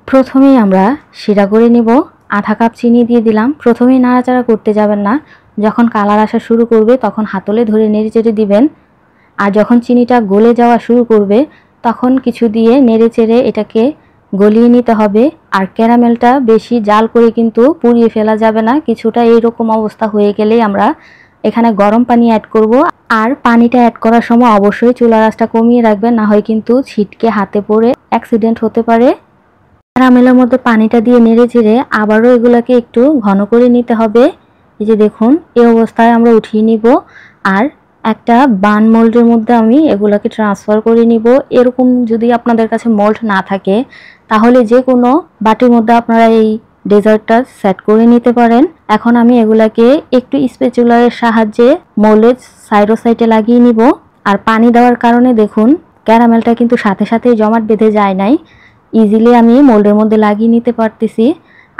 প্রথমেই আমরা শিরা করে নিব। আধা কাপ চিনি দিয়ে দিলাম। প্রথমেই নাড়াচাড়া করতে যাবেন না, যখন কালার আসা শুরু করবে তখন হাতলে ধরে নেড়েচেড়ে দিবেন। আর যখন চিনিটা গলে যাওয়া শুরু করবে তখন কিছু দিয়ে নেড়েচেড়ে এটাকে গলিয়ে নিতে হবে। আর ক্যারামেলটা বেশি জাল করে কিন্তু পুড়িয়ে ফেলা যাবে না। কিছুটা এইরকম অবস্থা হয়ে গেলেই আমরা এখানে গরম পানি অ্যাড করব। আর পানিটা অ্যাড করার সময় অবশ্যই চুলার আঁচটা কমিয়ে রাখবেন, না হয় কিন্তু ছিটকে হাতে পড়ে অ্যাক্সিডেন্ট হতে পারে। ক্যারামেলের মধ্যে পানিটা দিয়ে নেড়েচেড়ে আবারও এগুলাকে একটু ঘন করে নিতে হবে। এই যে দেখুন, এই অবস্থায় আমরা উঠিয়ে নিব। আর একটা বান মোল্ডের মধ্যে আমি এগুলাকে ট্রান্সফার করে নিব। এরকম যদি আপনাদের কাছে মোল্ড না থাকে তাহলে যে কোনো বাটির মধ্যে আপনারা এই ডেজার্টটা সেট করে নিতে পারেন। এখন আমি এগুলাকে একটু স্প্যাচুলারের সাহায্যে মোল্ডের সাইডে লাগিয়ে নিব। আর পানি দেওয়ার কারণে দেখুন ক্যারামেলটা কিন্তু সাথে সাথেই জমাট বেঁধে যায় নাই, ইজিলি আমি মোল্ডের মধ্যে লাগিয়ে নিতে পারতেছি।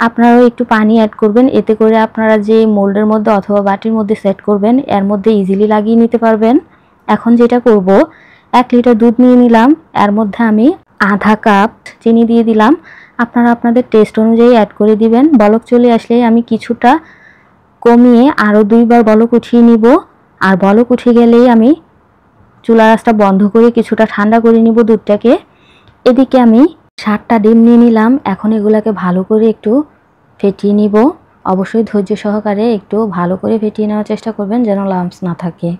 আপনারাও একটু পানি অ্যাড করবেন, এতে করে আপনারা যে মোল্ডের মধ্যে অথবা বাটির মধ্যে সেট করবেন এর মধ্যে ইজিলি লাগিয়ে নিতে পারবেন। এখন যেটা করব, 1 লিটার দুধ নিয়ে নিলাম, এর মধ্যে আমি আধা কাপ চিনি দিয়ে দিলাম। আপনারা আপনাদের টেস্ট অনুযায়ী অ্যাড করে দিবেন। বলক চলে আসলে আমি কিছুটা কমিয়ে আরও 2 বার বলক উঠিয়ে নিব। আর বলক উঠে গেলেই আমি চুলার আঁচটা বন্ধ করে কিছুটা ঠান্ডা করে নিব দুধটাকে। এদিকে আমি 7টা ডিম নিয়ে নিলাম। এখন এগুলাকে ভালো করে একটু ফেটিয়ে নিব। অবশ্যই ধৈর্য সহকারে একটু ভালো করে ফেটিয়ে নেওয়ার চেষ্টা করবেন যেন লাম্পস না থাকে।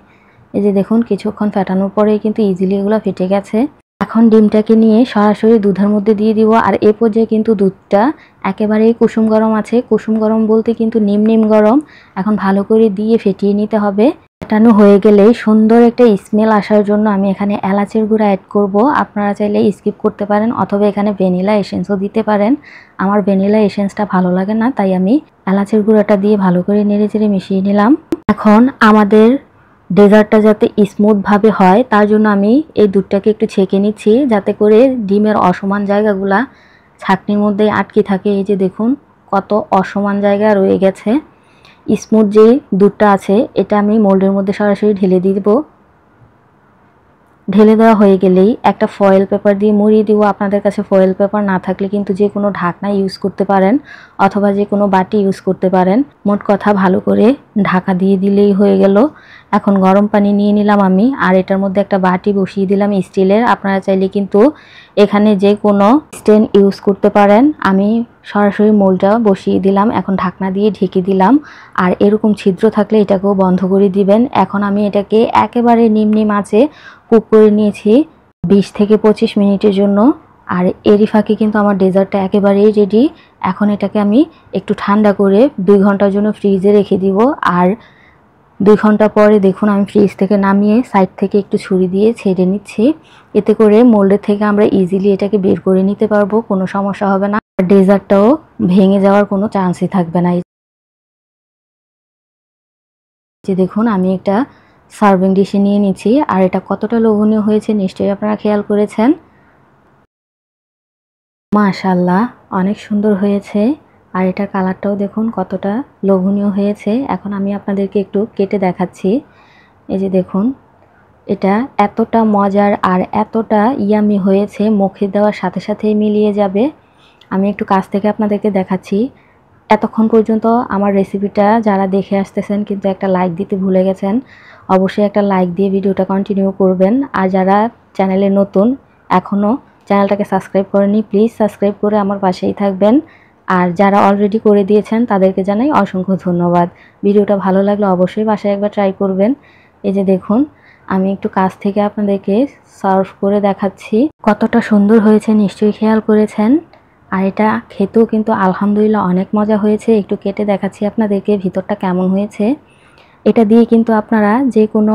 এই যে দেখুন কিছুক্ষণ ফেটানোর পরেই কিন্তু ইজিলি এগুলো ফেটে গেছে। এখন ডিমটাকে নিয়ে সরাসরি দুধের মধ্যে দিয়ে দিব। আর এই পর্যায়ে কিন্তু দুধটা একেবারেই কুসুম গরম আছে। কুসুম গরম বলতে কিন্তু নিম গরম। এখন ভালো করে দিয়ে ফেটিয়ে নিতে হবে। ফেটানো হয়ে গেলেই সুন্দর একটা স্মেল আসার জন্য আমি এখানে এলাচের গুঁড়া অ্যাড করব। আপনারা চাইলে স্কিপ করতে পারেন অথবা এখানে ভ্যানিলা এসেন্সও দিতে পারেন। আমার ভ্যানিলা এসেন্সটা ভালো লাগে না, তাই আমি এলাচের গুঁড়াটা দিয়ে ভালো করে নেড়েচেড়ে মিশিয়ে নিলাম। এখন আমাদের ডেজার্টটা যাতে স্মুথভাবে হয় তার জন্য আমি এই দুধটাকে একটু ছেঁকে নিচ্ছি, যাতে করে ডিমের অসমান জায়গাগুলা ছাঁকনির মধ্যে আটকে থাকে। এই যে দেখুন কত অসমান জায়গা রয়ে গেছে। স্মুথ যে দুধটা আছে এটা আমি মোল্ডের মধ্যে সরাসরি ঢেলে দিব। ঢেলে দেওয়া হয়ে গেলেই একটা ফয়েল পেপার দিয়ে মুড়িয়ে দিব। আপনাদের কাছে ফয়েল পেপার না থাকলে কিন্তু যে কোনো ঢাকনা ইউজ করতে পারেন অথবা যে কোনো বাটি ইউজ করতে পারেন। মোট কথা ভালো করে ঢাকা দিয়ে দিলেই হয়ে গেল। এখন গরম পানি নিয়ে নিলাম আমি, আর এটার মধ্যে একটা বাটি বসিয়ে দিলাম স্টিলের। আপনারা চাইলে কিন্তু এখানে যে কোনো স্ট্যান্ড ইউজ করতে পারেন। আমি সরাসরি মোল্ডটা বসিয়ে দিলাম, এখন ঢাকনা দিয়ে ঢেকে দিলাম। আর এরকম ছিদ্র থাকলে এটাকেও বন্ধ করে দিবেন। এখন আমি এটাকে একেবারে নিম্ন আঁচে কুক করে নিয়েছি 20 থেকে 25 মিনিটের জন্য। আর এরই ফাঁকে কিন্তু আমার ডেজার্টটা একেবারেই রেডি। এখন এটাকে আমি একটু ঠান্ডা করে 2 ঘন্টার জন্য ফ্রিজে রেখে দিব। আর 2 ঘন্টা পরে দেখুন আমি ফ্রিজ থেকে নামিয়ে সাইড থেকে একটু ছুরি দিয়ে ছেড়ে নিচ্ছি। এতে করে মোল্ডের থেকে আমরা ইজিলি এটাকে বের করে নিতে পারবো, কোনো সমস্যা হবে না। আর ডেজার্টটাও ভেঙে যাওয়ার কোনো চান্সই থাকবে না। যে দেখুন আমি একটা সার্ভিং ডিশে নিয়ে নিচ্ছি। আর এটা কতটা লোভনীয় হয়েছে নিশ্চয়ই আপনারা খেয়াল করেছেন। মাশাআল্লাহ অনেক সুন্দর হয়েছে। আর এটার কালারটাও দেখুন কতটা লোভনীয় হয়েছে। এখন আমি আপনাদেরকে একটু কেটে দেখাচ্ছি। এই যে দেখুন এটা এতটা মজার আর এতটা ইয়ামি হয়েছে, মুখে দেওয়ার সাথে সাথেই মিলিয়ে যাবে। আমি একটু কাছ থেকে আপনাদেরকে দেখাচ্ছি। এতক্ষণ পর্যন্ত আমার রেসিপিটা যারা দেখে আসতেছেন কিন্তু একটা লাইক দিতে ভুলে গেছেন, অবশ্যই একটা লাইক দিয়ে ভিডিওটা কন্টিনিউ করবেন। আর যারা চ্যানেলে নতুন এখনও চ্যানেলটাকে সাবস্ক্রাইব করেনি, প্লিজ সাবস্ক্রাইব করে আমার পাশেই থাকবেন। আর যারা অলরেডি করে দিয়েছেন তাদেরকে জানাই অসংখ্য ধন্যবাদ। ভিডিওটা ভালো লাগলে অবশ্যই বাসায় একবার ট্রাই করবেন। এই যে দেখুন আমি একটু কাছ থেকে আপনাদেরকে সার্ভ করে দেখাচ্ছি, কতটা সুন্দর হয়েছে নিশ্চয়ই খেয়াল করেছেন। আর এটা খেতেও কিন্তু আলহামদুলিল্লাহ অনেক মজা হয়েছে। একটু কেটে দেখাচ্ছি আপনাদেরকে ভিতরটা কেমন হয়েছে। এটা দিয়ে কিন্তু আপনারা যে কোনো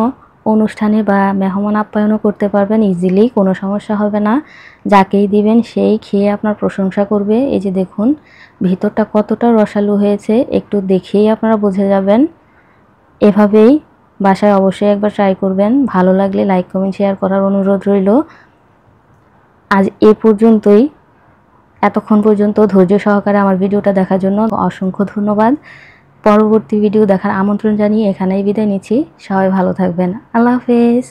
অনুষ্ঠানে বা মেহমান আপ্যায়নও করতে পারবেন ইজিলি, কোনো সমস্যা হবে না। যাকেই দিবেন সেই খেয়ে আপনার প্রশংসা করবে। এই যে দেখুন ভিতরটা কতটা রসালো হয়েছে, একটু দেখেই আপনারা বুঝে যাবেন। এভাবেই বাসায় অবশ্যই একবার ট্রাই করবেন। ভালো লাগলে লাইক কমেন্ট শেয়ার করার অনুরোধ রইল। আজ এ পর্যন্তই। এতক্ষণ পর্যন্ত ধৈর্য সহকারে আমার ভিডিওটা দেখার জন্য অসংখ্য ধন্যবাদ। পরবর্তী ভিডিও দেখার আমন্ত্রণ জানিয়ে এখানেই বিদায় নিচ্ছি। সবাই ভালো থাকবেন। আল্লাহ হাফেজ।